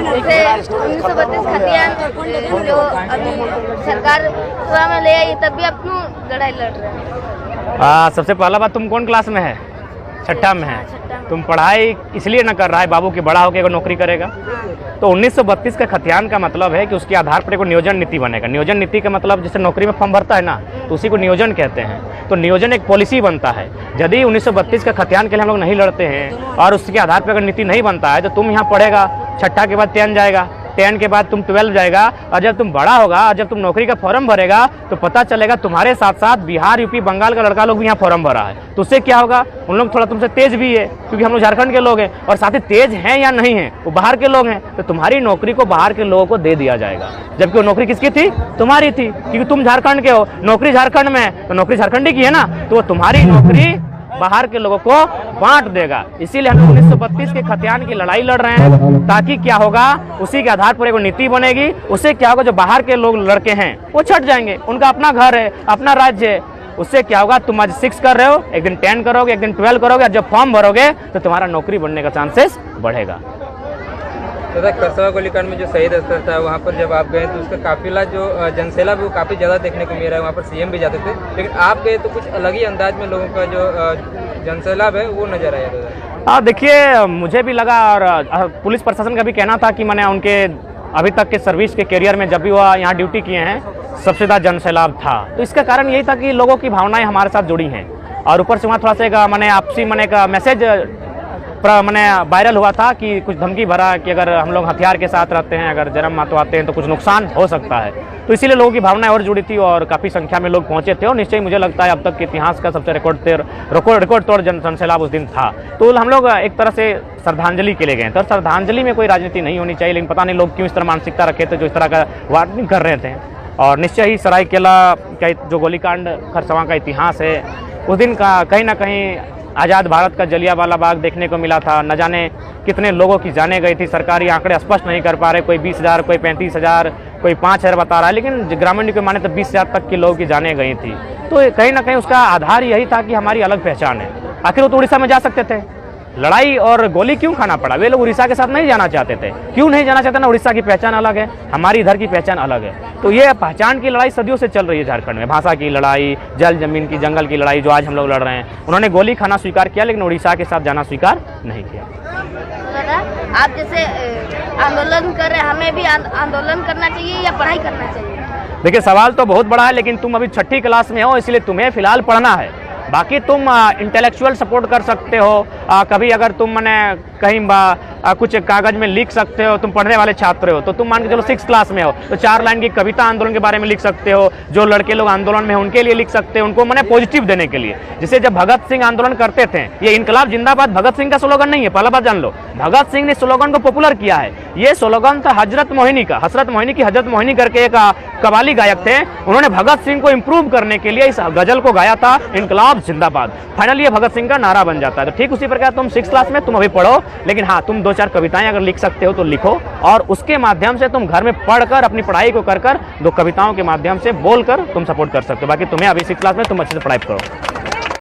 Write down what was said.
जैसे 1932 खतियान जो अभी सरकार में ले आई, तब भी आप क्यों लड़ाई लड़ रहे हैं? सबसे पहला बात, तुम कौन क्लास में है? छठा में है। तुम पढ़ाई इसलिए न कर रहा है बाबू की बड़ा होकर नौकरी करेगा। तो 1932 का खतियान का मतलब है कि उसके आधार पर एक नियोजन नीति बनेगा। नियोजन नीति का मतलब जैसे नौकरी में फॉर्म भरता है ना, तो उसी को नियोजन कहते हैं। तो नियोजन एक पॉलिसी बनता है। यदि 1932 का खतियान के लिए हम लोग नहीं लड़ते हैं और उसके आधार पर अगर नीति नहीं बनता है, तो तुम यहाँ पढ़ेगा, छठा के बाद 10 जाएगा, 10 के बाद तुम 12 जाएगा, और जब तुम बड़ा होगा और जब तुम नौकरी का फॉर्म भरेगा तो पता चलेगा तुम्हारे साथ साथ बिहार, यूपी, बंगाल का लड़का लोग भी यहाँ फॉर्म भरा है। तो उससे क्या होगा, उन लोग थोड़ा तुमसे तेज भी है, क्योंकि हम लोग झारखंड के लोग हैं, और साथ ही तेज हैं या नहीं हैं वो बाहर के लोग हैं, तो तुम्हारी नौकरी को बाहर के लोगों को दे दिया जाएगा। जबकि वो नौकरी किसकी थी? तुम्हारी थी, क्योंकि तुम झारखंड के हो, नौकरी झारखंड में है, तो नौकरी झारखंडी की है ना, तो वो तुम्हारी नौकरी बाहर के लोगों को बांट देगा। इसीलिए हम 1932 के खतियान की लड़ाई लड़ रहे हैं, ताकि क्या होगा, उसी के आधार पर एक नीति बनेगी। उससे क्या होगा, जो बाहर के लोग लड़के हैं वो छट जाएंगे, उनका अपना घर है, अपना राज्य है। उससे क्या होगा, तुम आज 6 कर रहे हो, एक दिन 10 करोगे, एक दिन 12 करोगे, और जब फॉर्म भरोगे तो तुम्हारा नौकरी बनने का चांसेस बढ़ेगा। तथा करसवा गोलीकांड में जो शहीद स्थल था, वहाँ पर जब आप गए तो उसका काफिला जो जनसैलाब है वो काफ़ी ज़्यादा देखने को मिल रहा है। वहाँ पर सीएम भी जाते थे, लेकिन आप गए तो कुछ अलग ही अंदाज में लोगों का जो जनसैलाब है वो नजर आया था। देखिए, मुझे भी लगा, और पुलिस प्रशासन का भी कहना था कि मैंने उनके अभी तक के सर्विस के करियर में जब भी वह यहाँ ड्यूटी किए हैं, सबसे ज़्यादा जनसैलाब था। तो इसका कारण यही था कि लोगों की भावनाएं हमारे साथ जुड़ी हैं, और ऊपर से वहाँ थोड़ा सा एक मैंने आपसी का मैसेज वायरल हुआ था कि कुछ धमकी भरा कि अगर हम लोग हथियार के साथ रहते हैं, अगर जन्म मातवाते हैं तो कुछ नुकसान हो सकता है। तो इसीलिए लोगों की भावनाएं और जुड़ी थी, और काफ़ी संख्या में लोग पहुंचे थे, और निश्चय मुझे लगता है अब तक के इतिहास का सबसे रिकॉर्ड तोड़ जनसैलाब उस दिन था। तो हम लोग एक तरह से श्रद्धांजलि के लिए गए थे, और श्रद्धांजलि में कोई राजनीति नहीं होनी चाहिए, लेकिन पता नहीं लोग क्यों इस तरह मानसिकता रखे थे जो इस तरह का वार्निंग कर रहे थे। और निश्चय ही सरायकेला का जो गोलीकांड खरसवां का इतिहास है, उस दिन का कहीं ना कहीं आज़ाद भारत का जलियांवाला बाग देखने को मिला था। न जाने कितने लोगों की जाने गई थी, सरकारी आंकड़े स्पष्ट नहीं कर पा रहे, कोई 20,000, कोई 35,000, कोई 5,000 बता रहा है, लेकिन ग्रामीण के माने तो 20,000 तक के लोगों की जाने गई थी। तो कहीं ना कहीं उसका आधार यही था कि हमारी अलग पहचान है। आखिर वो तो उड़ीसा में जा सकते थे, लड़ाई और गोली क्यों खाना पड़ा? वे लोग उड़ीसा के साथ नहीं जाना चाहते थे। क्यों नहीं जाना चाहते ना? उड़ीसा की पहचान अलग है, हमारी इधर की पहचान अलग है। तो ये पहचान की लड़ाई सदियों से चल रही है झारखंड में। भाषा की लड़ाई, जल जमीन की, जंगल की लड़ाई जो आज हम लोग लड़ रहे हैं। उन्होंने गोली खाना स्वीकार किया, लेकिन उड़ीसा के साथ जाना स्वीकार नहीं किया। आप जैसे आंदोलन कर रहे हैं, हमें भी आंदोलन करना चाहिए या पढ़ाई करना चाहिए? देखिए, सवाल तो बहुत बड़ा है, लेकिन तुम अभी 6ठी क्लास में हो, इसलिए तुम्हें फिलहाल पढ़ना है। बाकी तुम इंटेलेक्चुअल सपोर्ट कर सकते हो। कभी अगर तुम कहीं कुछ कागज में लिख सकते हो, तुम पढ़ने वाले छात्र हो, तो तुम मान के चलो 6 क्लास में हो, तो 4 लाइन की कविता आंदोलन के बारे में लिख सकते हो। जो लड़के लोग आंदोलन में हैं उनके लिए लिख सकते हो, उनको पॉजिटिव देने के लिए। जैसे जब भगत सिंह आंदोलन करते थे, ये इनकलाब जिंदाबाद भगत सिंह का स्लोगन नहीं है, पहला बात जान लो। भगत सिंह ने स्लोगन को पॉपुलर किया है। ये स्लोगन था हजरत मोहिनी का। हजरत मोहिनी करके एक कवाली गायक थे, उन्होंने भगत सिंह को इम्प्रूव करने के लिए इस गजल को गाया था, इनकलाब जिंदाबाद। फाइनली ये भगत सिंह का नारा बन जाता है। तो ठीक उसी प्रकार तुम 6 क्लास में तुम अभी पढ़ो, लेकिन हाँ, तुम 2-4 कविताएं अगर लिख सकते हो तो लिखो, और उसके माध्यम से तुम घर में पढ़कर अपनी पढ़ाई को कर 2 कविताओं के माध्यम से बोलकर तुम सपोर्ट कर सकते हो। बाकी तुम्हें अभी 6 क्लास में तुम अच्छे से पढ़ाई करो।